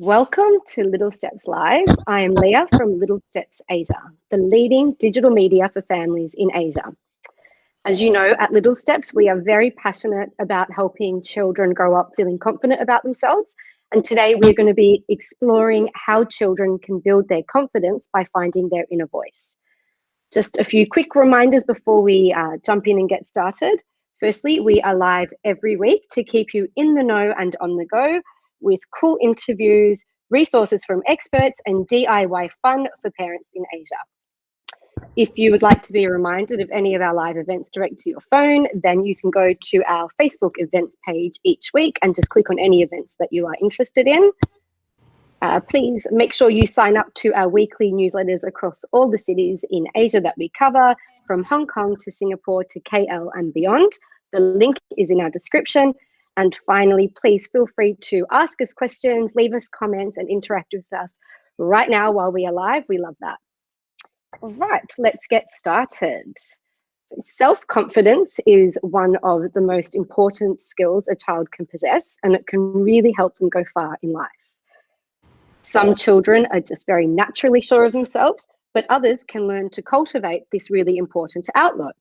Welcome to Little Steps Live. I am Leah from Little Steps Asia, the leading digital media for families in Asia. As you know, at Little Steps, we are very passionate about helping children grow up feeling confident about themselves. And today we're going to be exploring how children can build their confidence by finding their inner voice. Just a few quick reminders before we jump in and get started. Firstly, we are live every week to keep you in the know and on the go with cool interviews, resources from experts, and DIY fun for parents in Asia. If you would like to be reminded of any of our live events direct to your phone, then you can go to our Facebook events page each week and just click on any events that you are interested in. Please make sure you sign up to our weekly newsletters across all the cities in Asia that we cover, from Hong Kong to Singapore to KL and beyond. The link is in our description. And finally, please feel free to ask us questions, leave us comments, and interact with us right now while we are live. We love that. All right, let's get started. Self-confidence is one of the most important skills a child can possess, and it can really help them go far in life. Some children are just very naturally sure of themselves, but others can learn to cultivate this really important outlook.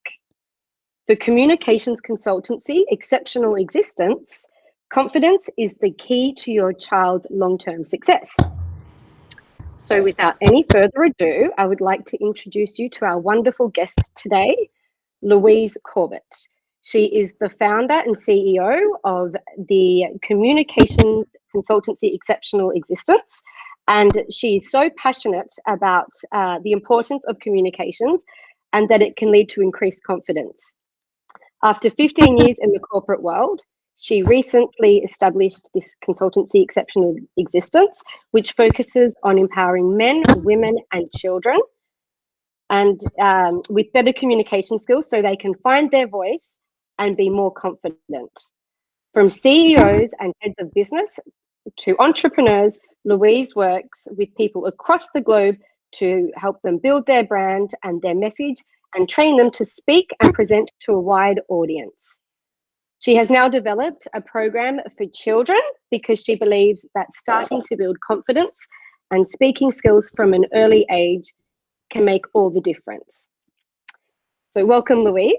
For communications consultancy, Exceptional Existence, confidence is the key to your child's long-term success. So without any further ado, I would like to introduce you to our wonderful guest today, Louise Cobrett. She is the founder and CEO of the communications consultancy Exceptional Existence, and she is so passionate about the importance of communications and that it can lead to increased confidence. After 15 years in the corporate world, she recently established this consultancy Exceptional Existence, which focuses on empowering men, women, and children, and with better communication skills so they can find their voice and be more confident. From CEOs and heads of business to entrepreneurs, Louise works with people across the globe to help them build their brand and their message and train them to speak and present to a wide audience. She has now developed a program for children because she believes that starting to build confidence and speaking skills from an early age can make all the difference. So welcome, Louise.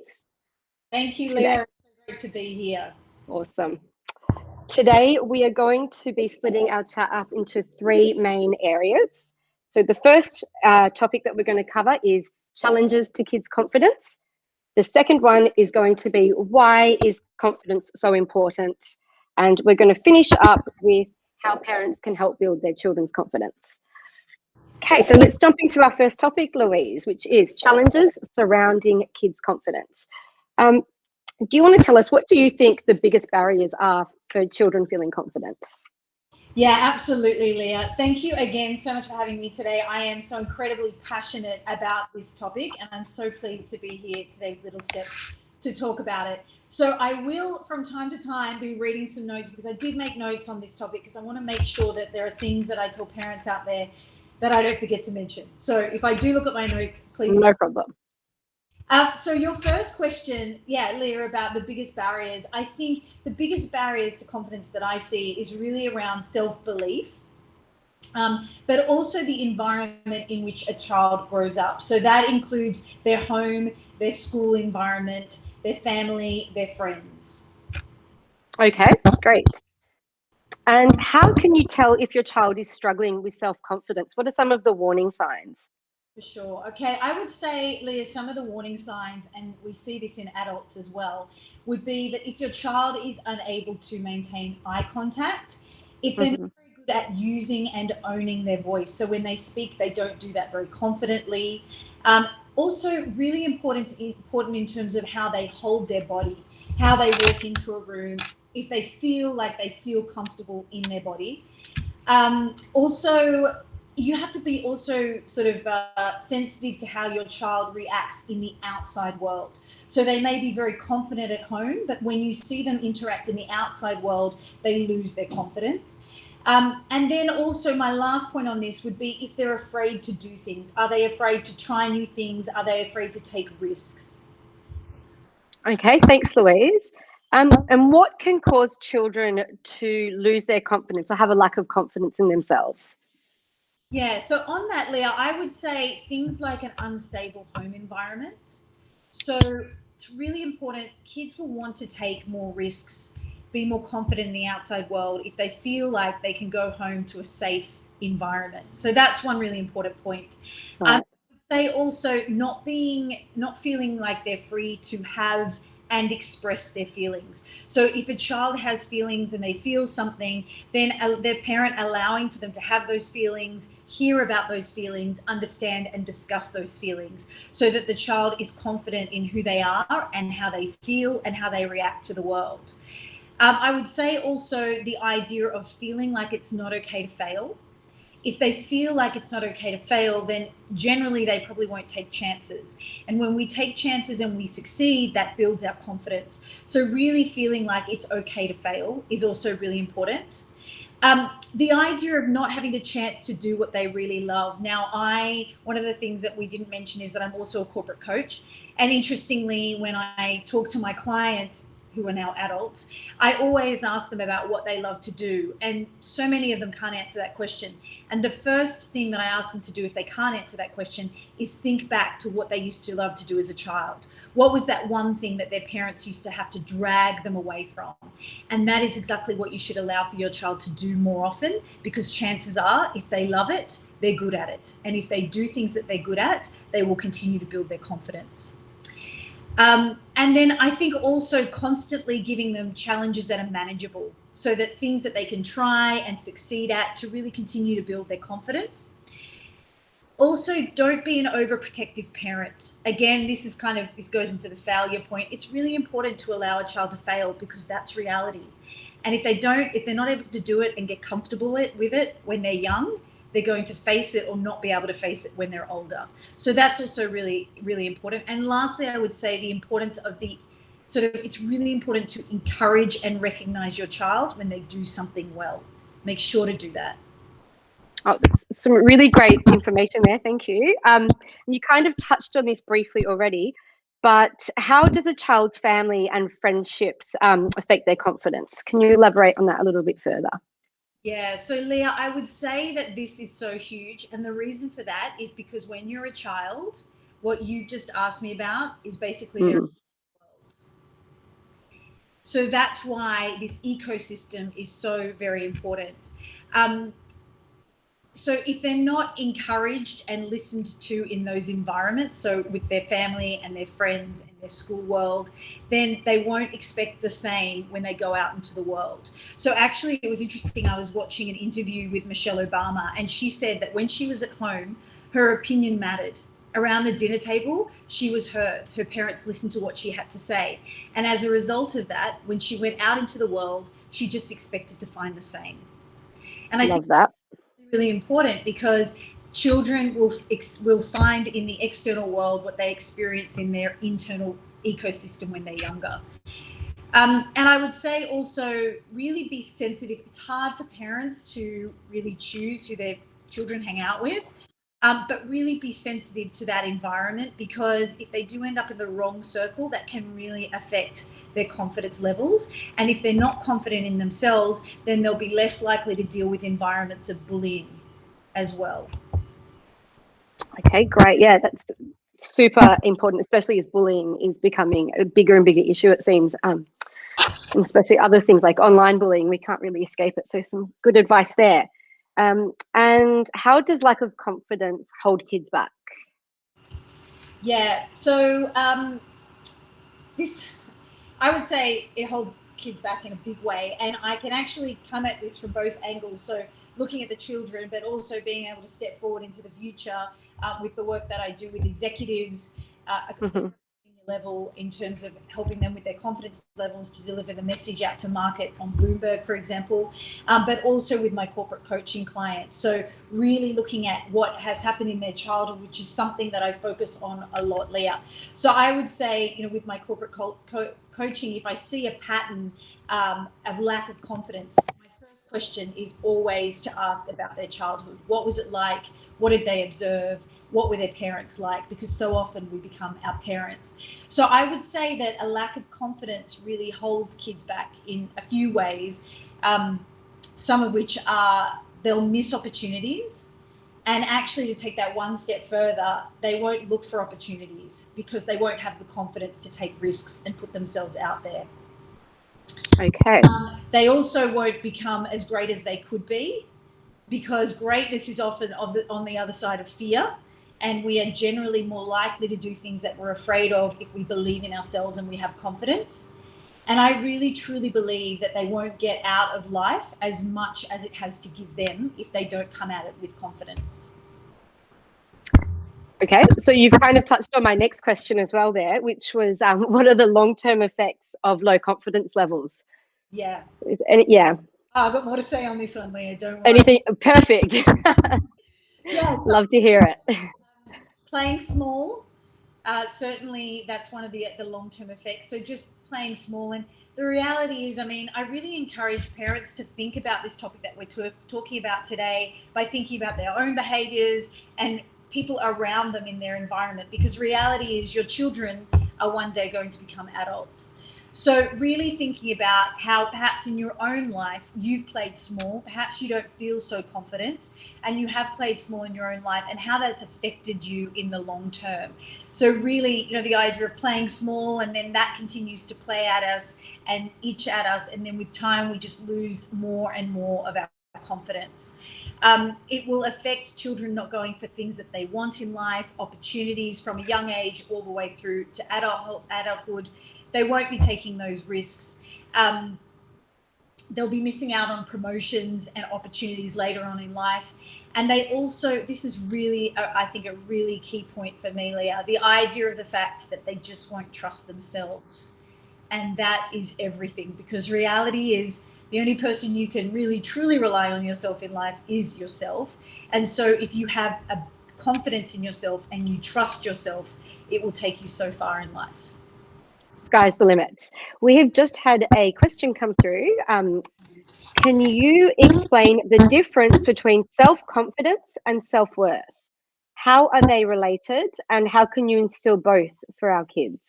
Thank you, Leah. It's so great to be here. Awesome. Today, we are going to be splitting our chat up into three main areas. So the first topic that we're going to cover is challenges to kids' confidence. The second one is going to be why is confidence so important? And we're going to finish up with how parents can help build their children's confidence. Okay, so let's jump into our first topic, Louise, which is challenges surrounding kids' confidence. Do you want to tell us, what do you think the biggest barriers are for children feeling confident? Yeah, absolutely, Leah. Thank you again so much for having me today. I am so incredibly passionate about this topic, and I'm so pleased to be here today with Little Steps to talk about it. So I will, from time to time, be reading some notes because I did make notes on this topic because I want to make sure that there are things that I tell parents out there that I don't forget to mention. So if I do look at my notes, please. No problem. So your first question, Leah, about the biggest barriers. I think the biggest barriers to confidence that I see is really around self-belief, but also the environment in which a child grows up. So that includes their home, their school environment, their family, their friends. Okay, great. And how can you tell if your child is struggling with self-confidence? What are some of the warning signs? For sure. Okay, I would say, Leah, some of the warning signs, and we see this in adults as well, would be that if your child is unable to maintain eye contact, if they're not very good at using and owning their voice. So when they speak, they don't do that very confidently. Also, really important in terms of how they hold their body, how they walk into a room, if they feel comfortable in their body. Also, you have to be also sort of sensitive to how your child reacts in the outside world. So they may be very confident at home, but when you see them interact in the outside world, they lose their confidence. And then also my last point on this would be if they're afraid to do things. Are they afraid to try new things? Are they afraid to take risks? Okay, thanks, Louise. And what can cause children to lose their confidence or have a lack of confidence in themselves? Yeah, so on that, Leah, I would say things like an unstable home environment. So it's really important. Kids will want to take more risks, be more confident in the outside world if they feel like they can go home to a safe environment. So that's one really important point. I Right. would say also not feeling like they're free to have and express their feelings. So if a child has feelings and they feel something, then their parent allowing for them to have those feelings, hear about those feelings, understand and discuss those feelings, so that the child is confident in who they are and how they feel and how they react to the world. I would say also the idea of feeling like it's not okay to fail. If they feel like it's not okay to fail, then generally they probably won't take chances. And when we take chances and we succeed, that builds our confidence. So really feeling like it's okay to fail is also really important. The idea of not having the chance to do what they really love. Now, one of the things that we didn't mention is that I'm also a corporate coach. And interestingly, when I talk to my clients who are now adults, I always ask them about what they love to do. And so many of them can't answer that question. And the first thing that I ask them to do if they can't answer that question is think back to what they used to love to do as a child. What was that one thing that their parents used to have to drag them away from? And that is exactly what you should allow for your child to do more often, because chances are if they love it, they're good at it. And if they do things that they're good at, they will continue to build their confidence. And then I think also constantly giving them challenges that are manageable, so that things that they can try and succeed at to really continue to build their confidence. Also, don't be an overprotective parent. Again, this goes into the failure point. It's really important to allow a child to fail, because that's reality. And if they're not able to do it and get comfortable with it when they're young, they're going to face it or not be able to face it when they're older. So that's also really, really important. And lastly, I would say the importance of it's really important to encourage and recognize your child when they do something well. Make sure to do that. Oh, that's some really great information there. Thank you. You kind of touched on this briefly already, but how does a child's family and friendships affect their confidence? Can you elaborate on that a little bit further? Yeah, so Leah, I would say that this is so huge. And the reason for that is because when you're a child, what you just asked me about is basically their Mm. world. So that's why this ecosystem is so very important. Um, so if they're not encouraged and listened to in those environments, so with their family and their friends and their school world, then they won't expect the same when they go out into the world. So actually it was interesting. I was watching an interview with Michelle Obama, and she said that when she was at home, her opinion mattered. Around the dinner table, she was heard. Her parents listened to what she had to say. And as a result of that, when she went out into the world, she just expected to find the same. And I think Love that. really important, because children will find in the external world what they experience in their internal ecosystem when they're younger. And I would say also really be sensitive. It's hard for parents to really choose who their children hang out with, but really be sensitive to that environment, because if they do end up in the wrong circle, that can really affect their confidence levels. And if they're not confident in themselves, then they'll be less likely to deal with environments of bullying as well. Okay, great. Yeah, that's super important, especially as bullying is becoming a bigger and bigger issue, it seems. And especially other things like online bullying, we can't really escape it. So some good advice there. And how does lack of confidence hold kids back? Yeah. So this, I would say it holds kids back in a big way. And I can actually come at this from both angles. So looking at the children, but also being able to step forward into the future with the work that I do with executives at the senior level, in terms of helping them with their confidence levels to deliver the message out to market on Bloomberg, for example, but also with my corporate coaching clients. So really looking at what has happened in their childhood, which is something that I focus on a lot, Leah. So I would say, with my corporate coaching, if I see a pattern of lack of confidence, my first question is always to ask about their childhood. What was it like? What did they observe? what were their parents like, because so often we become our parents. So I would say that a lack of confidence really holds kids back in a few ways, some of which are they'll miss opportunities. And actually, to take that one step further, they won't look for opportunities because they won't have the confidence to take risks and put themselves out there. Okay. They also won't become as great as they could be, because greatness is often on the other side of fear. And we are generally more likely to do things that we're afraid of if we believe in ourselves and we have confidence. And I really, truly believe that they won't get out of life as much as it has to give them if they don't come at it with confidence. Okay, so you've kind of touched on my next question as well there, which was what are the long-term effects of low confidence levels? Yeah. Yeah. Oh, I've got more to say on this one, Leah. Don't worry. Anything? Perfect. Yeah. So, love to hear it. Playing small. Certainly, that's one of the long-term effects. So just playing small. And the reality is, I mean, I really encourage parents to think about this topic that we're talking about today by thinking about their own behaviors and people around them in their environment, because reality is your children are one day going to become adults. So really thinking about how perhaps in your own life you've played small, perhaps you don't feel so confident, and you have played small in your own life, and how that's affected you in the long term. So really, the idea of playing small, and then that continues to play at us and itch at us, and then with time we just lose more and more of our confidence. It will affect children not going for things that they want in life, opportunities from a young age all the way through to adulthood. They won't be taking those risks. They'll be missing out on promotions and opportunities later on in life. And they also, this is really, I think, a really key point for me, Leah, the idea of the fact that they just won't trust themselves. And that is everything, because reality is the only person you can really, truly rely on yourself in life is yourself. And so if you have a confidence in yourself and you trust yourself, it will take you so far in life. Sky's the limit. We have just had a question come through. Can you explain the difference between self-confidence and self-worth? How are they related, and how can you instill both for our kids?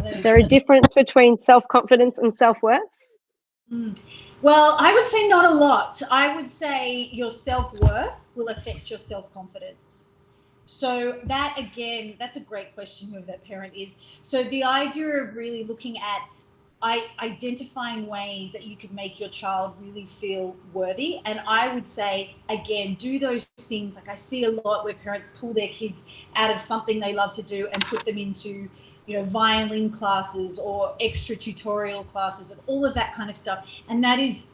Is there a difference between self-confidence and self-worth? Well, I would say not a lot. I would say your self-worth will affect your self-confidence. So that, again, that's a great question, whoever that parent is. So the idea of really looking at identifying ways that you could make your child really feel worthy. And I would say, again, do those things. Like I see a lot where parents pull their kids out of something they love to do and put them into, violin classes or extra tutorial classes and all of that kind of stuff. And that is,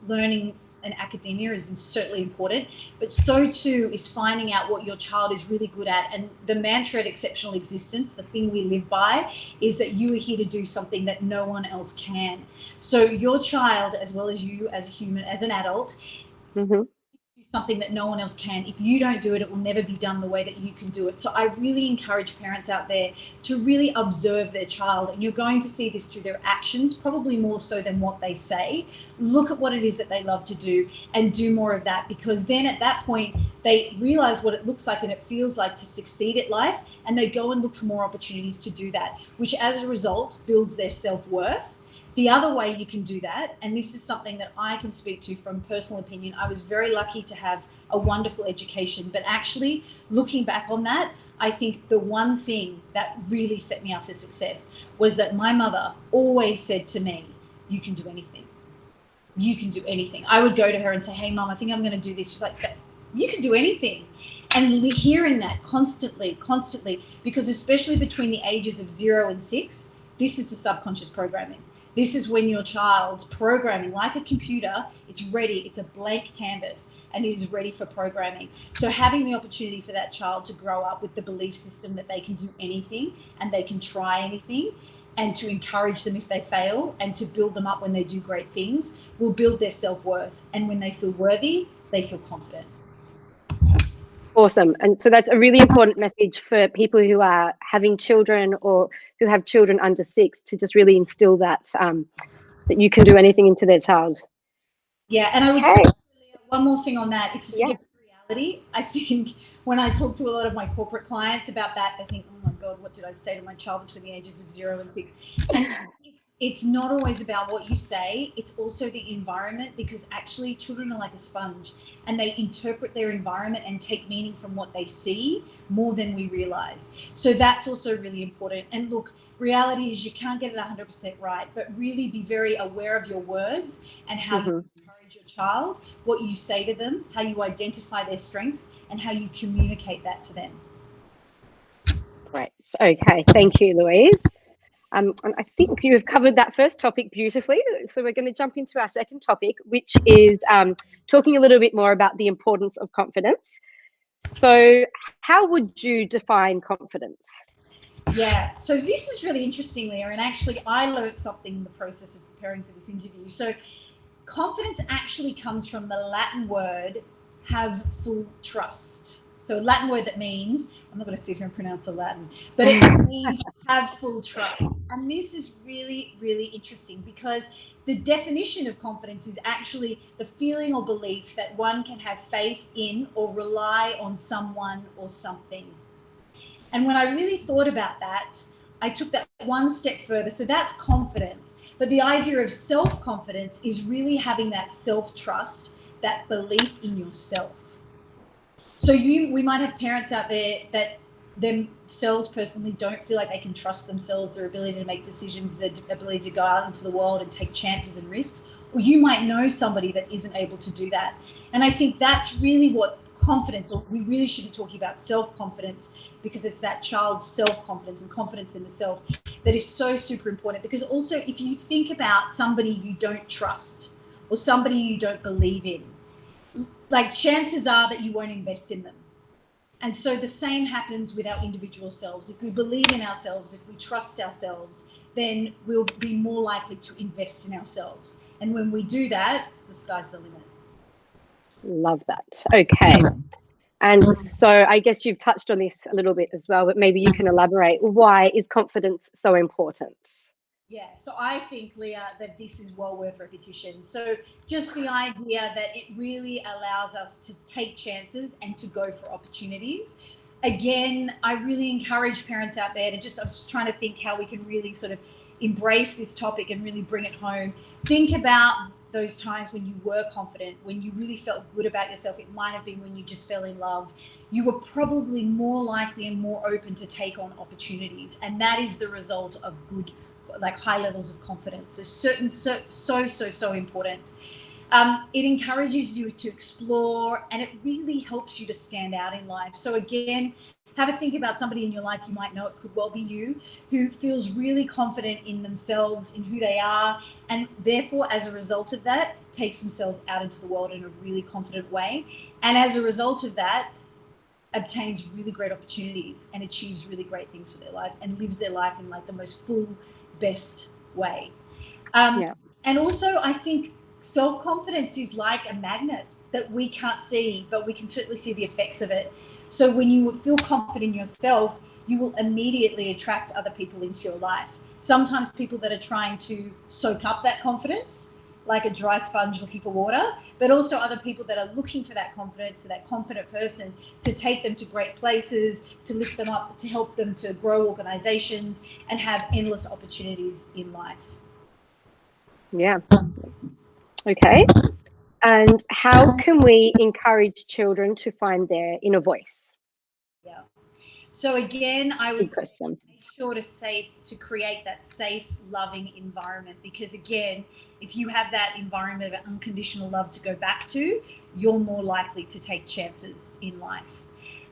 learning and academia is certainly important, but so too is finding out what your child is really good at. And the mantra at Exceptional Existence, the thing we live by, is that you are here to do something that no one else can. So your child, as well as you as a human, as an adult, do something that no one else can. If you don't do it, it will never be done the way that you can do it. So I really encourage parents out there to really observe their child, and you're going to see this through their actions, probably more so than what they say. Look at what it is that they love to do and do more of that, because then at that point they realize what it looks like and it feels like to succeed at life, and they go and look for more opportunities to do that, which as a result builds their self-worth. The other way you can do that, and this is something that I can speak to from personal opinion, I was very lucky to have a wonderful education, but actually looking back on that, I think the one thing that really set me up for success was that my mother always said to me, you can do anything. You can do anything. I would go to her and say, hey, Mom, I think I'm going to do this. She's like, you can do anything. And hearing that constantly, because especially between the ages of 0 and 6, this is the subconscious programming. This is when your child's programming, like a computer, it's ready. It's a blank canvas and it is ready for programming. So having the opportunity for that child to grow up with the belief system that they can do anything and they can try anything, and to encourage them if they fail and to build them up when they do great things, will build their self-worth. And when they feel worthy, they feel confident. Awesome. And so that's a really important message for people who are having children or who have children under 6, to just really instill that, that you can do anything into their child. Yeah. And I would say one more thing on that. It's a reality reality. I think when I talk to a lot of my corporate clients about that, they think, oh my God, what did I say to my child between the ages of 0 and 6? And it's not always about what you say. It's also the environment, because actually children are like a sponge and they interpret their environment and take meaning from what they see more than we realize. So that's also really important. And look, reality is you can't get it 100% right, but really be very aware of your words and how you encourage your child, what you say to them, how you identify their strengths, and how you communicate that to them. Great. Okay. Thank you, Louise. And I think you have covered that first topic beautifully. So we're going to jump into our second topic, which is talking a little bit more about the importance of confidence. So how would you define confidence? Yeah, so this is really interesting, Leah, and actually I learned something in the process of preparing for this interview. So confidence actually comes from the Latin word have full trust. So a Latin word that means, I'm not going to sit here and pronounce the Latin, but it means have full trust. And this is really, really interesting, because the definition of confidence is actually the feeling or belief that one can have faith in or rely on someone or something. And when I really thought about that, I took that one step further. So that's confidence. But the idea of self-confidence is really having that self-trust, that belief in yourself. So we might have parents out there that themselves personally don't feel like they can trust themselves, their ability to make decisions, their ability to go out into the world and take chances and risks. Or you might know somebody that isn't able to do that. And I think that's really what confidence, or we really should be talking about self-confidence, because it's that child's self-confidence and confidence in the self that is so super important. Because also, if you think about somebody you don't trust or somebody you don't believe in, like chances are that you won't invest in them. And so the same happens with our individual selves. If we believe in ourselves, if we trust ourselves, then we'll be more likely to invest in ourselves. And when we do that, the sky's the limit. Love that. Okay. And so I guess you've touched on this a little bit as well, but maybe you can elaborate. Why is confidence so important? Yeah, so I think, Leah, that this is well worth repetition. So just the idea that it really allows us to take chances and to go for opportunities. Again, I really encourage parents out there to I was just trying to think how we can really sort of embrace this topic and really bring it home. Think about those times when you were confident, when you really felt good about yourself. It might have been when you just fell in love. You were probably more likely and more open to take on opportunities. And that is the result of good, like high levels of confidence. It's so important. It encourages you to explore, and it really helps you to stand out in life. So again, have a think about somebody in your life, you might know it could well be you, who feels really confident in themselves, in who they are, and therefore, as a result of that, takes themselves out into the world in a really confident way. And as a result of that, obtains really great opportunities and achieves really great things for their lives and lives their life in like the most full, best way. And also, I think self-confidence is like a magnet that we can't see, but we can certainly see the effects of it. So when you feel confident in yourself, you will immediately attract other people into your life. Sometimes people that are trying to soak up that confidence, like a dry sponge looking for water, but also other people that are looking for that confidence, that confident person to take them to great places, to lift them up, to help them to grow organizations and have endless opportunities in life. Yeah. Okay. And how can we encourage children to find their inner voice? Yeah. So again, I would say make sure to create that safe, loving environment, because again, if you have that environment of unconditional love to go back to, you're more likely to take chances in life.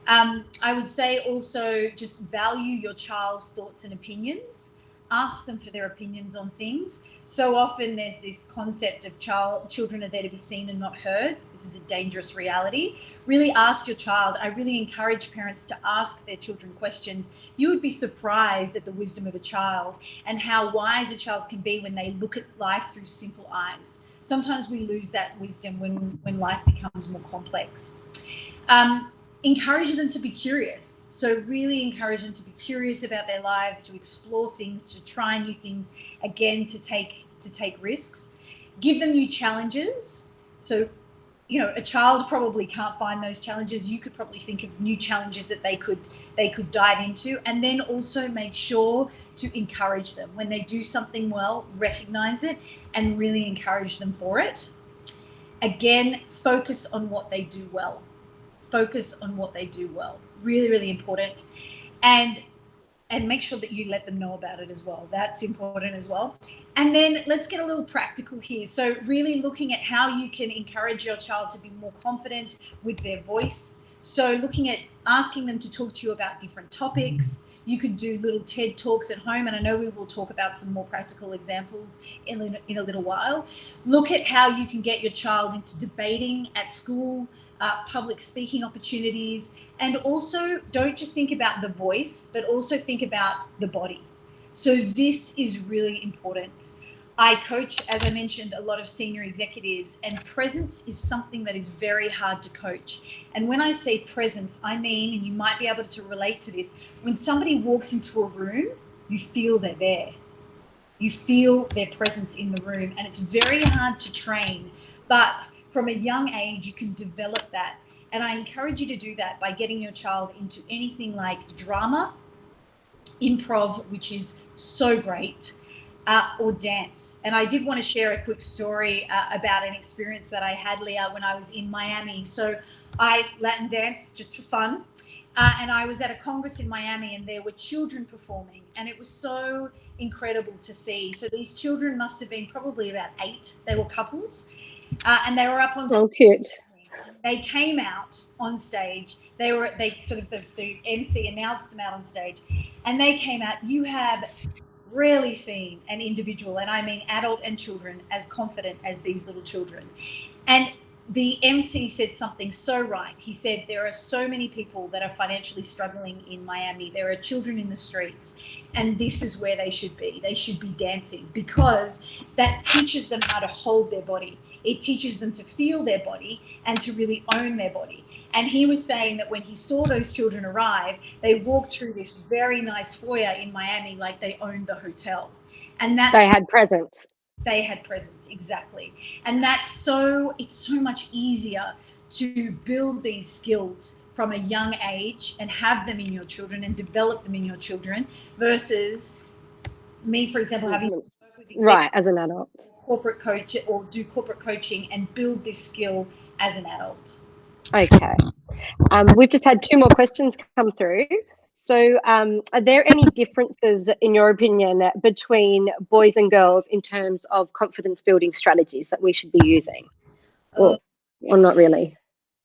I would say also just value your child's thoughts and opinions. Ask them for their opinions on things. So often there's this concept of children are there to be seen and not heard. This is a dangerous reality. Really ask your child. I really encourage parents to ask their children questions. You would be surprised at the wisdom of a child and how wise a child can be when they look at life through simple eyes. Sometimes we lose that wisdom when life becomes more complex. Encourage them to be curious. So really encourage them to be curious about their lives, to explore things, to try new things, again, to take risks. Give them new challenges. So a child probably can't find those challenges. You could probably think of new challenges that they could dive into, and then also make sure to encourage them when they do something well. Recognize it and really encourage them for it. Again, focus on what they do well. Focus on what they do well. Really, really important. And make sure that you let them know about it as well. That's important as well. And then let's get a little practical here. So really looking at how you can encourage your child to be more confident with their voice. So looking at asking them to talk to you about different topics. You could do little TED Talks at home, and I know we will talk about some more practical examples in a little while. Look at how you can get your child into debating at school, public speaking opportunities, and also don't just think about the voice, but also think about the body. So this is really important. I coach, as I mentioned, a lot of senior executives, and presence is something that is very hard to coach. And when I say presence, I mean, and you might be able to relate to this, when somebody walks into a room, you feel they're there. You feel their presence in the room, and it's very hard to train, but from a young age, you can develop that. And I encourage you to do that by getting your child into anything like drama, improv, which is so great, or dance. And I did want to share a quick story about an experience that I had, Leah, when I was in Miami. So I Latin dance just for fun. And I was at a congress in Miami, and there were children performing, and it was so incredible to see. So these children must have been probably about 8. They were couples. And they were up on stage. Oh, cute. They came out on stage. The MC announced them out on stage, and they came out. You have rarely seen an individual, and I mean adult and children, as confident as these little children. And the MC said something so right. He said, there are so many people that are financially struggling in Miami. There are children in the streets, and this is where they should be. They should be dancing, because that teaches them how to hold their body. It teaches them to feel their body and to really own their body. And he was saying that when he saw those children arrive, they walked through this very nice foyer in Miami like they owned the hotel. And they had presence. They had presence, exactly. And it's so much easier to build these skills from a young age and have them in your children and develop them in your children, versus me, for example, having to work with right as an adult, corporate coach, or do corporate coaching and build this skill as an adult. Okay. We've just had 2 more questions come through. So are there any differences, in your opinion, between boys and girls in terms of confidence building strategies that we should be using? Or not really?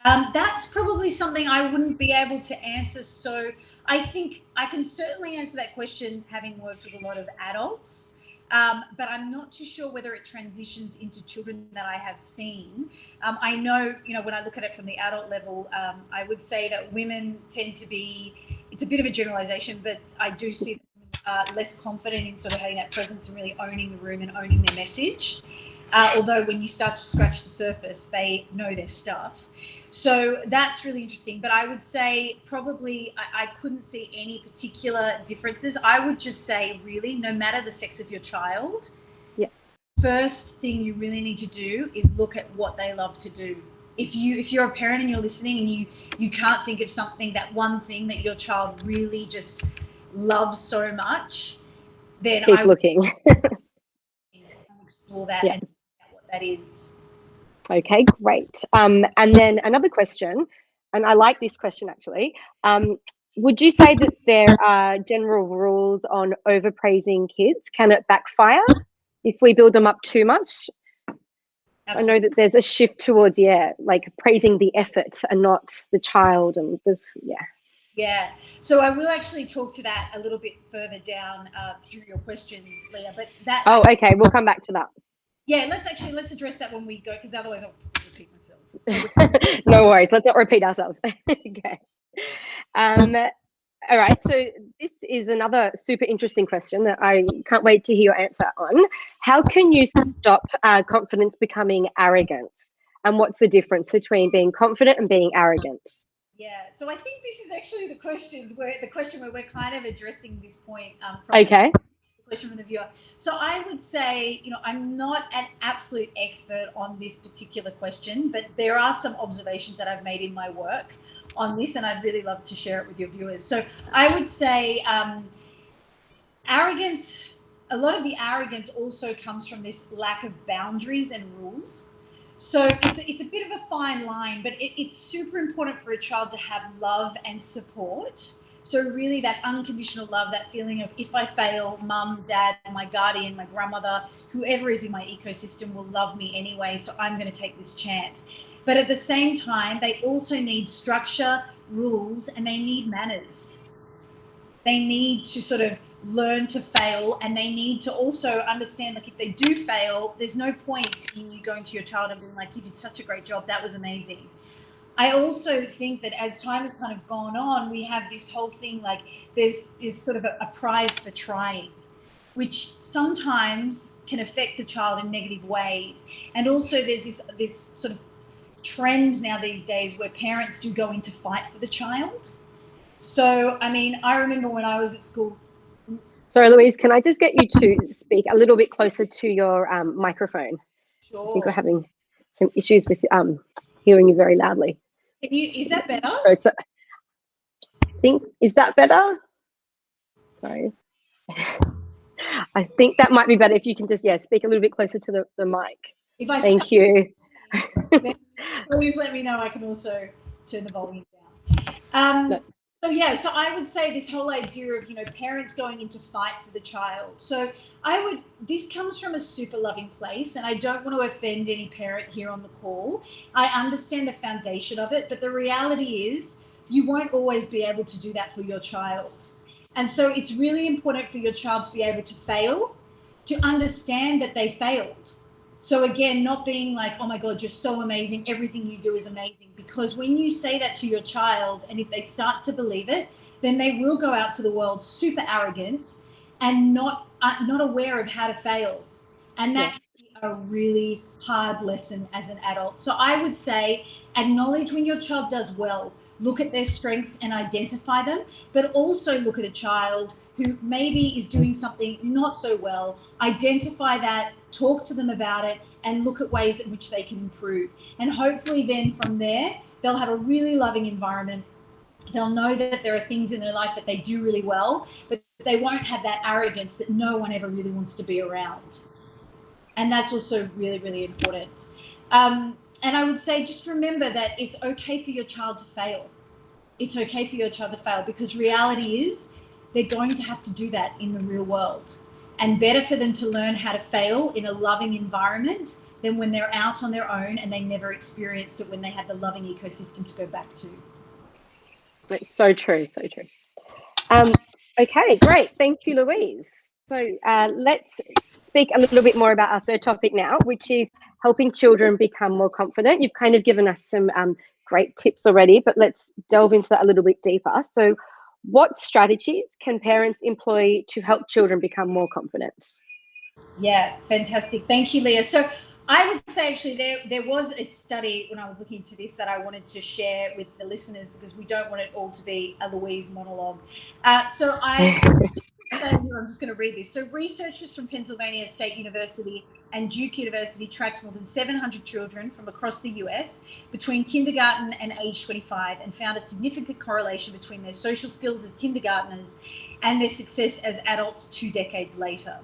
That's probably something I wouldn't be able to answer. So I think I can certainly answer that question having worked with a lot of adults. But I'm not too sure whether it transitions into children that I have seen. I know, when I look at it from the adult level, I would say that women tend to be, it's a bit of a generalization, but I do see them less confident in sort of having that presence and really owning the room and owning their message. Although when you start to scratch the surface, they know their stuff. So that's really interesting. But I would say probably I couldn't see any particular differences. I would just say, really, no matter the sex of your child, first thing you really need to do is look at what they love to do. If you're a parent and you're listening and you can't think of something, that one thing that your child really just loves so much, then keep looking. Explore that and find out what that is. Okay, great. And then another question, and I like this question actually. Would you say that there are general rules on overpraising kids? Can it backfire if we build them up too much? Absolutely. I know that there's a shift towards, like praising the effort and not the child, and this, Yeah, so I will actually talk to that a little bit further down through your questions, Leah. But that. Oh, okay, we'll come back to that. Yeah, let's address that when we go, because otherwise I'll repeat myself. No worries, let's not repeat ourselves. Okay. All right, so this is another super interesting question that I can't wait to hear your answer on. How can you stop confidence becoming arrogance? And what's the difference between being confident and being arrogant? Yeah, so I think this is actually the question where we're kind of addressing this point. Okay. question from the viewer. So I would say, I'm not an absolute expert on this particular question, but there are some observations that I've made in my work on this, and I'd really love to share it with your viewers. So I would say arrogance, a lot of the arrogance also comes from this lack of boundaries and rules. So it's a bit of a fine line, but it's super important for a child to have love and support. So really that unconditional love, that feeling of if I fail, mum, dad, my guardian, my grandmother, whoever is in my ecosystem will love me anyway, so I'm going to take this chance. But at the same time, they also need structure, rules, and they need manners. They need to sort of learn to fail, and they need to also understand, like, if they do fail, there's no point in you going to your child and being like, you did such a great job, that was amazing. I also think that as time has kind of gone on, we have this whole thing, like there's sort of a prize for trying, which sometimes can affect the child in negative ways. And also there's this sort of trend now these days where parents do go into fight for the child. So, I mean, I remember when I was at school. Sorry, Louise, can I just get you to speak a little bit closer to your microphone? Sure. I think we're having some issues with hearing you very loudly. Is that better? So is that better? Sorry. I think that might be better if you can just, speak a little bit closer to the mic. Thank you. Please let me know. I can also turn the volume down. No. So I would say this whole idea of, parents going into fight for the child. So this comes from a super loving place, and I don't want to offend any parent here on the call. I understand the foundation of it, but the reality is you won't always be able to do that for your child. And so it's really important for your child to be able to fail, to understand that they failed. So again, not being like, oh my God, you're so amazing, everything you do is amazing. Because when you say that to your child, and if they start to believe it, then they will go out to the world super arrogant and not aware of how to fail. And that can be a really hard lesson as an adult. So I would say acknowledge when your child does well, look at their strengths and identify them, but also look at a child who maybe is doing something not so well, identify that, talk to them about it, and look at ways in which they can improve. And hopefully then from there, they'll have a really loving environment. They'll know that there are things in their life that they do really well, but they won't have that arrogance that no one ever really wants to be around. And that's also really, really important. And I would say just remember that it's okay for your child to fail. It's okay for your child to fail, because reality is they're going to have to do that in the real world. And better for them to learn how to fail in a loving environment than when they're out on their own and they never experienced it when they had the loving ecosystem to go back to. That's so true, so true. Okay, great. Thank you, Louise. So let's speak a little bit more about our third topic now, which is helping children become more confident. You've kind of given us some great tips already, but let's delve into that a little bit deeper. So what strategies can parents employ to help children become more confident? Yeah, fantastic. Thank you, Leah. So I would say actually there was a study when I was looking into this that I wanted to share with the listeners, because we don't want it all to be a Louise monologue. I'm just going to read this. So researchers from Pennsylvania State University and Duke University tracked more than 700 children from across the US between kindergarten and age 25 and found a significant correlation between their social skills as kindergartners and their success as adults 2 decades later.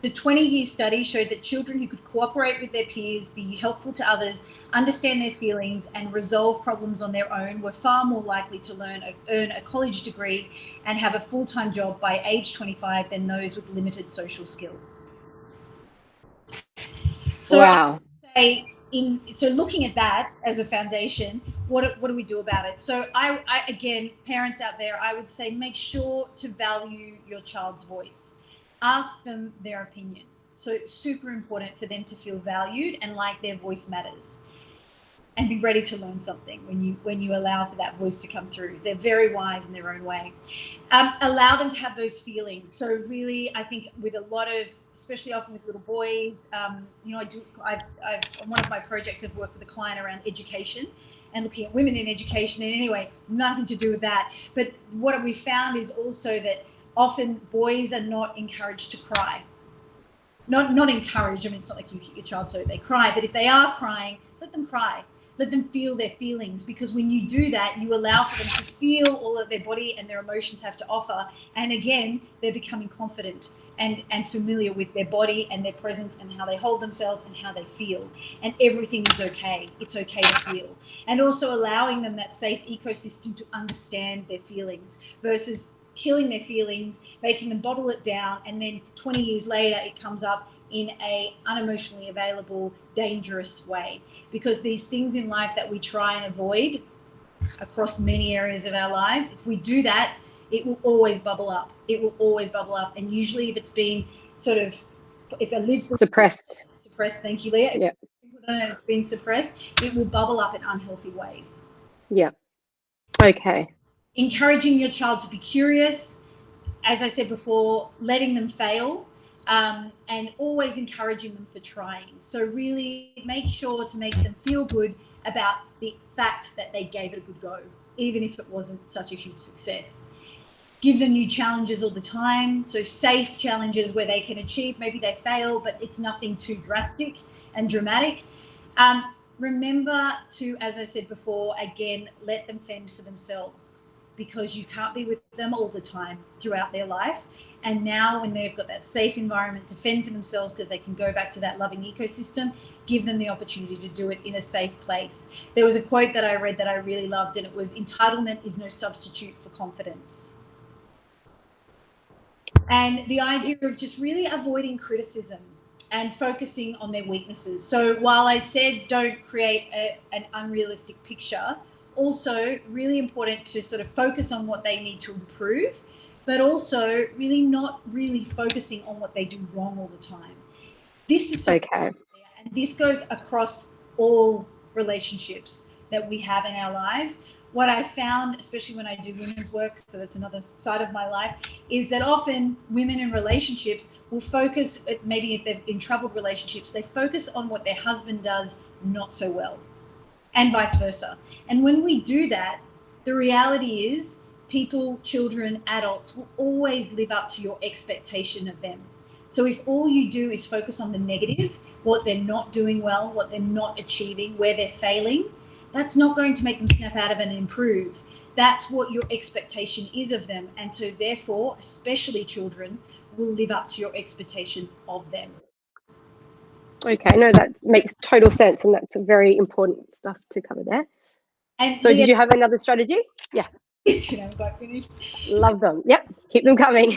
The 20-year study showed that children who could cooperate with their peers, be helpful to others, understand their feelings, and resolve problems on their own were far more likely to earn a college degree and have a full-time job by age 25 than those with limited social skills. So wow. So looking at that as a foundation, what do we do about it? So I again, parents out there, I would say make sure to value your child's voice. Ask them their opinion. So it's super important for them to feel valued and like their voice matters. And be ready to learn something when you allow for that voice to come through. They're very wise in their own way. Allow them to have those feelings. So really, I think with a lot of, especially often with little boys, one of my projects I've worked with a client around education and looking at women in education. And anyway, nothing to do with that. But what we found is also that often boys are not encouraged to cry. Not encouraged. I mean, it's not like you hit your child so they cry, but if they are crying, let them cry. Let them feel their feelings, because when you do that, you allow for them to feel all that their body and their emotions have to offer. And again, they're becoming confident and familiar with their body and their presence and how they hold themselves and how they feel. And everything is okay. It's okay to feel. And also allowing them that safe ecosystem to understand their feelings versus killing their feelings, making them bottle it down, and then 20 years later it comes up in a unemotionally available, dangerous way. Because these things in life that we try and avoid across many areas of our lives, if we do that, it will always bubble up. It will always bubble up. And usually if it's been sort of, if a lid's suppressed, thank you, Leah. Yeah. If it's been suppressed, it will bubble up in unhealthy ways. Yeah. Okay. Encouraging your child to be curious, as I said before, letting them fail, and always encouraging them for trying. So really make sure to make them feel good about the fact that they gave it a good go, even if it wasn't such a huge success. Give them new challenges all the time. So safe challenges where they can achieve, maybe they fail, but it's nothing too drastic and dramatic. Remember to, as I said before, again, let them fend for themselves, because you can't be with them all the time throughout their life. And now when they've got that safe environment to fend for themselves, because they can go back to that loving ecosystem, give them the opportunity to do it in a safe place. There was a quote that I read that I really loved, and it was, entitlement is no substitute for confidence. And the idea of just really avoiding criticism and focusing on their weaknesses. So while I said don't create an unrealistic picture, also really important to sort of focus on what they need to improve, but also really not really focusing on what they do wrong all the time. This is so okay. And this goes across all relationships that we have in our lives. What I found, especially when I do women's work, so that's another side of my life, is that often women in relationships will focus, maybe if they're in troubled relationships, they focus on what their husband does not so well, and vice versa. And when we do that, the reality is people, children, adults will always live up to your expectation of them. So if all you do is focus on the negative, what they're not doing well, what they're not achieving, where they're failing, that's not going to make them snap out of it and improve. That's what your expectation is of them. And so therefore, especially children, will live up to your expectation of them. Okay, no, that makes total sense, and that's a very important stuff to cover there. And so did you have another strategy? Yeah. Quite finished. Love them. Yep, keep them coming.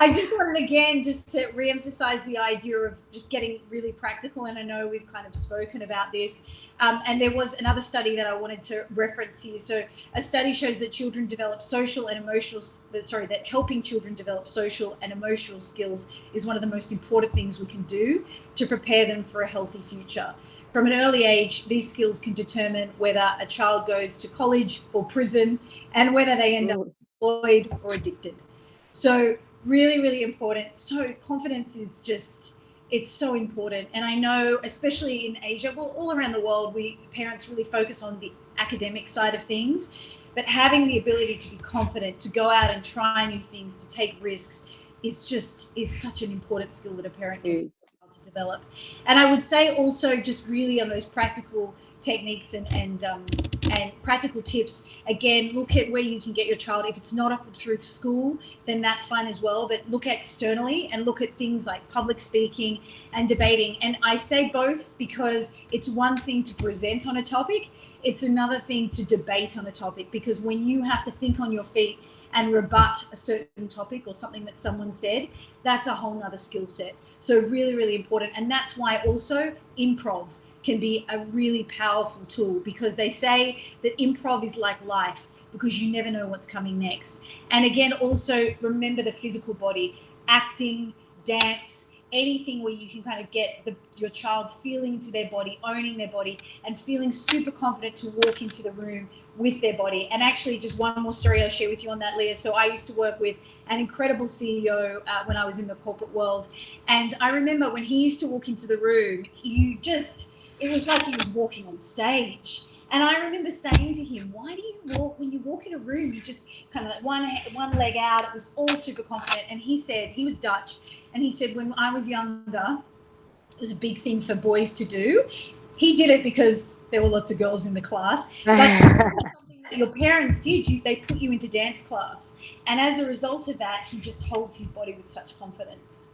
I just wanted, again, just to reemphasize the idea of just getting really practical. And I know we've kind of spoken about this. And there was another study that I wanted to reference here. So a study shows that children develop social and emotional, that helping children develop social and emotional skills is one of the most important things we can do to prepare them for a healthy future. From an early age, these skills can determine whether a child goes to college or prison, and whether they end up employed or addicted. So really, really important. So confidence is just, it's so important. And I know, especially in Asia, well, all around the world, parents really focus on the academic side of things, but having the ability to be confident, to go out and try new things, to take risks is such an important skill that a parent can to develop. And I would say also just really on those practical techniques and practical tips, again, look at where you can get your child. If it's not offered through school, then that's fine as well, but look externally and look at things like public speaking and debating. And I say both because it's one thing to present on a topic, it's another thing to debate on a topic, because when you have to think on your feet and rebut a certain topic or something that someone said, that's a whole nother skill set. So really, really important. And that's why also improv can be a really powerful tool, because they say that improv is like life, because you never know what's coming next. And again, also remember the physical body, acting, dance, anything where you can kind of get your child feeling to their body, owning their body, and feeling super confident to walk into the room with their body. And actually, just one more story I'll share with you on that, Leah. So I used to work with an incredible CEO when I was in the corporate world. And I remember when he used to walk into the room, it was like he was walking on stage. And I remember saying to him, why do you walk, when you walk in a room, you just kind of like one leg out. It was all super confident. And he said, he was Dutch, and he said, when I was younger, it was a big thing for boys to do. He did it because there were lots of girls in the class. But something that your parents did, they put you into dance class. And as a result of that, he just holds his body with such confidence.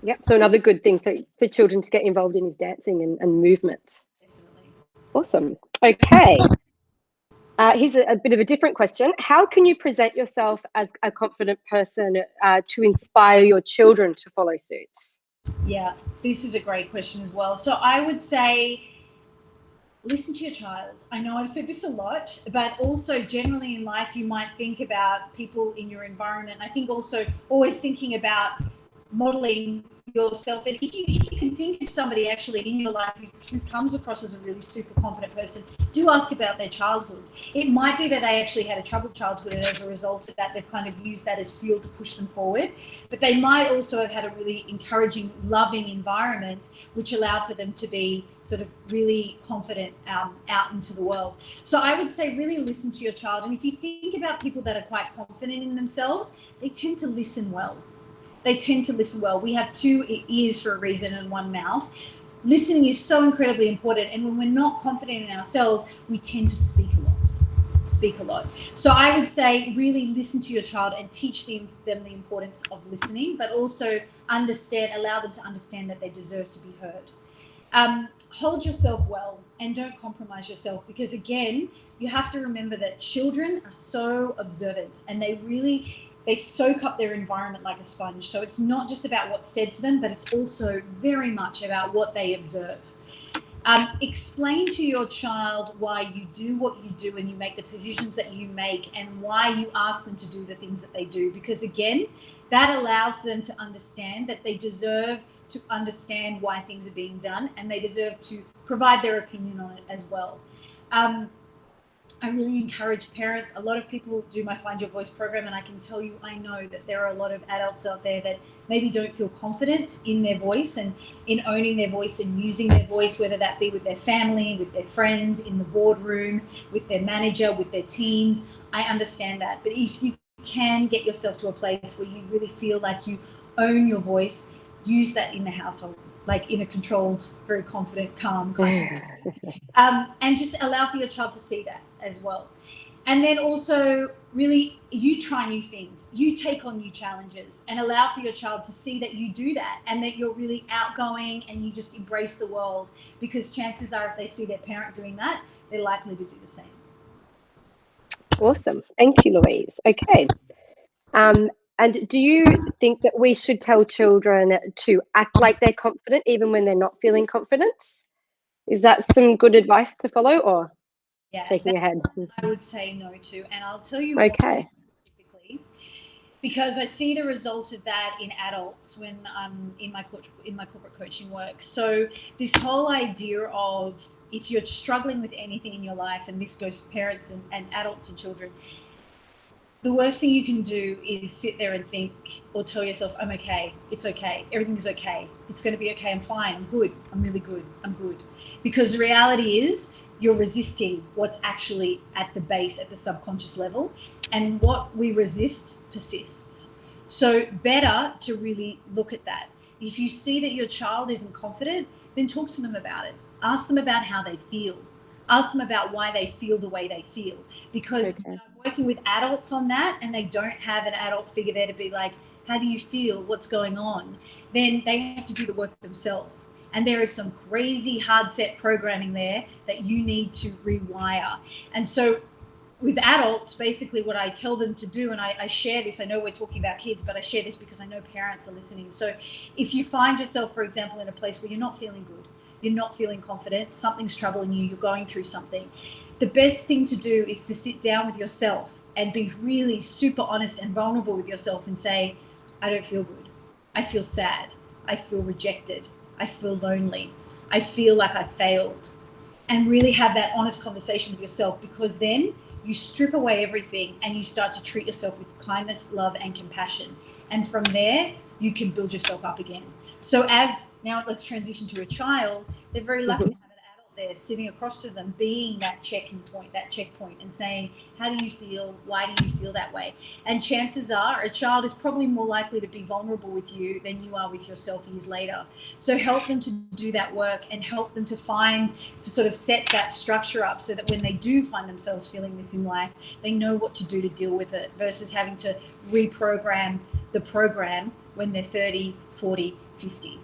Yep. So another good thing for children to get involved in is dancing and movement. Definitely. Awesome. Okay. Here's a bit of a different question. How can you present yourself as a confident person to inspire your children to follow suit? Yeah, this is a great question as well. So I would say, listen to your child. I know I've said this a lot, but also generally in life, you might think about people in your environment. I think also always thinking about modeling yourself. And if you can think of somebody actually in your life who comes across as a really super confident person, do ask about their childhood. It might be that they actually had a troubled childhood, and as a result of that, they've kind of used that as fuel to push them forward. But they might also have had a really encouraging, loving environment, which allowed for them to be sort of really confident out into the world. So I would say really listen to your child. And if you think about people that are quite confident in themselves, they tend to listen well. They tend to listen well. We have two ears for a reason and one mouth. Listening is so incredibly important. And when we're not confident in ourselves, we tend to speak a lot. So I would say really listen to your child and teach them the importance of listening, but also allow them to understand that they deserve to be heard. Hold yourself well and don't compromise yourself, because again, you have to remember that children are so observant and they soak up their environment like a sponge. So it's not just about what's said to them, but it's also very much about what they observe. Explain to your child why you do what you do and you make the decisions that you make, and why you ask them to do the things that they do. Because again, that allows them to understand that they deserve to understand why things are being done, and they deserve to provide their opinion on it as well. I really encourage parents. A lot of people do my Find Your Voice program, and I can tell you, I know that there are a lot of adults out there that maybe don't feel confident in their voice and in owning their voice and using their voice, whether that be with their family, with their friends, in the boardroom, with their manager, with their teams. I understand that. But if you can get yourself to a place where you really feel like you own your voice, use that in the household, like in a controlled, very confident, calm kind of and just allow for your child to see that as well. And then also really, you try new things, you take on new challenges, and allow for your child to see that you do that and that you're really outgoing and you just embrace the world, because chances are if they see their parent doing that, they're likely to do the same. Awesome. Thank you, Louise. Okay. And do you think that we should tell children to act like they're confident even when they're not feeling confident? Is that some good advice to follow, or shaking your head? I would say no to, and I'll tell you Okay. why specifically. Because I see the result of that in adults when I'm in my corporate coaching work. So this whole idea of, if you're struggling with anything in your life, and this goes for parents and adults and children, the worst thing you can do is sit there and think, or tell yourself, I'm okay, it's okay, everything's okay, it's going to be okay, I'm fine, I'm good, I'm really good, I'm good. Because the reality is you're resisting what's actually at the base, at the subconscious level, and what we resist persists. So better to really look at that. If you see that your child isn't confident, then talk to them about it. Ask them about how they feel. Ask them about why they feel the way they feel. Because when I'm working with adults on that, and they don't have an adult figure there to be like, how do you feel? What's going on? Then they have to do the work themselves. And there is some crazy hard set programming there that you need to rewire. And so with adults, basically what I tell them to do, and I share this, I know we're talking about kids, but I share this because I know parents are listening. So if you find yourself, for example, in a place where you're not feeling good, you're not feeling confident, something's troubling you, you're going through something, the best thing to do is to sit down with yourself and be really super honest and vulnerable with yourself and say, I don't feel good. I feel sad. I feel rejected. I feel lonely. I feel like I failed. And really have that honest conversation with yourself, because then you strip away everything and you start to treat yourself with kindness, love, and compassion. And from there, you can build yourself up again. So now let's transition to a child. They're very lucky to have an adult there sitting across to them, being that checkpoint, and saying, how do you feel? Why do you feel that way? And chances are a child is probably more likely to be vulnerable with you than you are with yourself years later. So help them to do that work and help them to sort of set that structure up so that when they do find themselves feeling this in life, they know what to do to deal with it, versus having to reprogram the program when they're 30, 40, 50.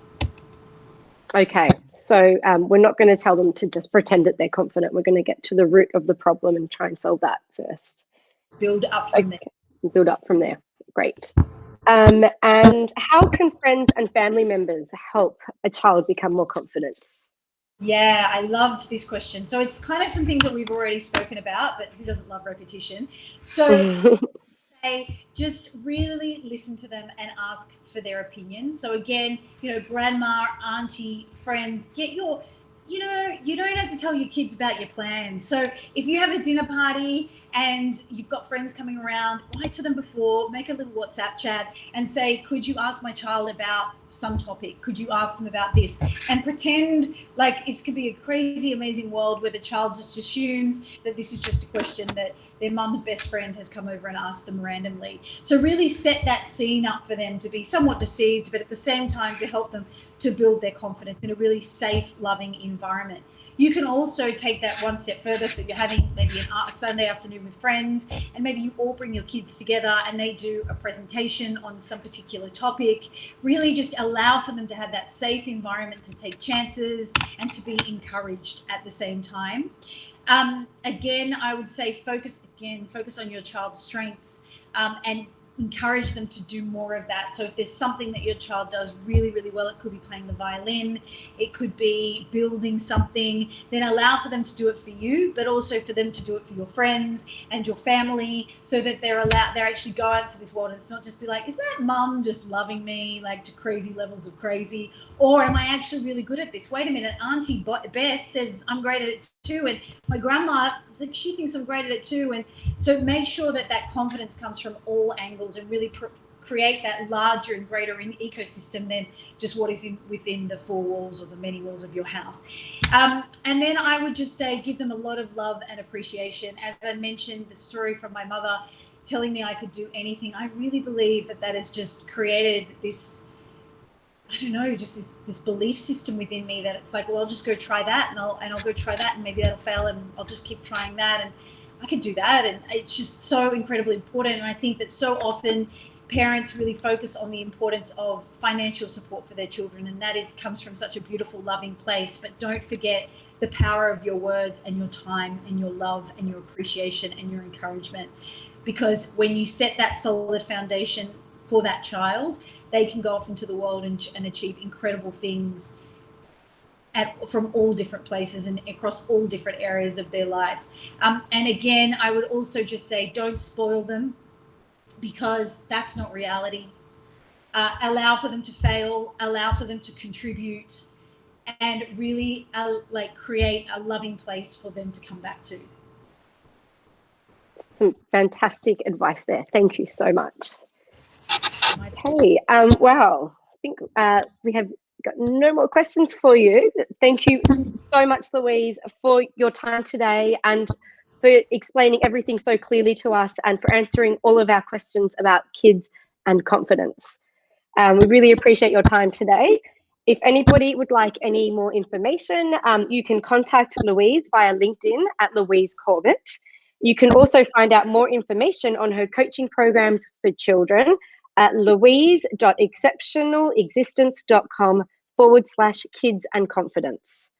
Okay, so we're not going to tell them to just pretend that they're confident. We're going to get to the root of the problem and try and solve that first. Build up from there. Build up from there. Great. And how can friends and family members help a child become more confident? Yeah, I loved this question. So it's kind of some things that we've already spoken about, but who doesn't love repetition? So just really listen to them and ask for their opinion. So again, grandma, auntie, friends, get your, you don't have to tell your kids about your plans. So if you have a dinner party and you've got friends coming around, write to them before, make a little WhatsApp chat and say, could you ask my child about some topic? Could you ask them about this? And pretend like it could be a crazy, amazing world where the child just assumes that this is just a question that their mum's best friend has come over and asked them randomly. So really set that scene up for them to be somewhat deceived, but at the same time to help them to build their confidence in a really safe, loving environment. You can also take that one step further. So you're having maybe a Sunday afternoon with friends, and maybe you all bring your kids together and they do a presentation on some particular topic. Really just allow for them to have that safe environment to take chances and to be encouraged at the same time. Again, I would say focus on your child's strengths and encourage them to do more of that. So if there's something that your child does really, really well, it could be playing the violin, it could be building something, then allow for them to do it for you, but also for them to do it for your friends and your family, so that they're actually go out into this world and it's not just be like, is that mum just loving me like to crazy levels of crazy? Or am I actually really good at this? Wait a minute, Auntie Bess says I'm great at it too, and my grandma, she thinks I'm great at it too. And so make sure that confidence comes from all angles and really create that larger and greater ecosystem than just what is within the four walls or the many walls of your house. And then I would just say give them a lot of love and appreciation. As I mentioned, the story from my mother telling me I could do anything, I really believe that has just created this, I don't know, just this belief system within me that it's like, well, I'll just go try that and I'll go try that and maybe that'll fail and I'll just keep trying that and I could do that. And it's just so incredibly important. And I think that so often parents really focus on the importance of financial support for their children, and that comes from such a beautiful, loving place. But don't forget the power of your words and your time and your love and your appreciation and your encouragement, because when you set that solid foundation for that child, they can go off into the world and achieve incredible things from all different places and across all different areas of their life. And again, I would also just say, don't spoil them, because that's not reality. Allow for them to fail, allow for them to contribute, and really create a loving place for them to come back to. Some fantastic advice there. Thank you so much. Okay, wow, I think we have got no more questions for you. Thank you so much, Louise, for your time today and for explaining everything so clearly to us and for answering all of our questions about kids and confidence. We really appreciate your time today. If anybody would like any more information, you can contact Louise via LinkedIn at Louise Cobrett. You can also find out more information on her coaching programs for children at louise.exceptionalexistence.com/kids and confidence.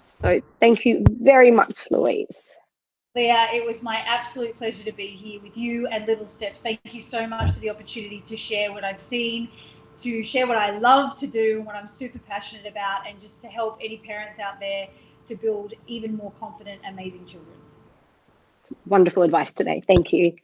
So thank you very much, Louise. Leah, it was my absolute pleasure to be here with you and Little Steps. Thank you so much for the opportunity to share what I've seen, to share what I love to do, what I'm super passionate about, and just to help any parents out there to build even more confident, amazing children. Wonderful advice today. Thank you.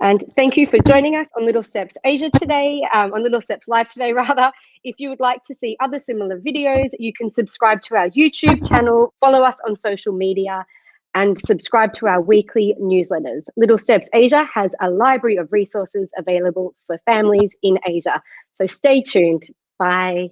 And thank you for joining us on Little Steps Asia today, on Little Steps Live today, rather. If you would like to see other similar videos, you can subscribe to our YouTube channel, follow us on social media, and subscribe to our weekly newsletters. Little Steps Asia has a library of resources available for families in Asia. So stay tuned. Bye.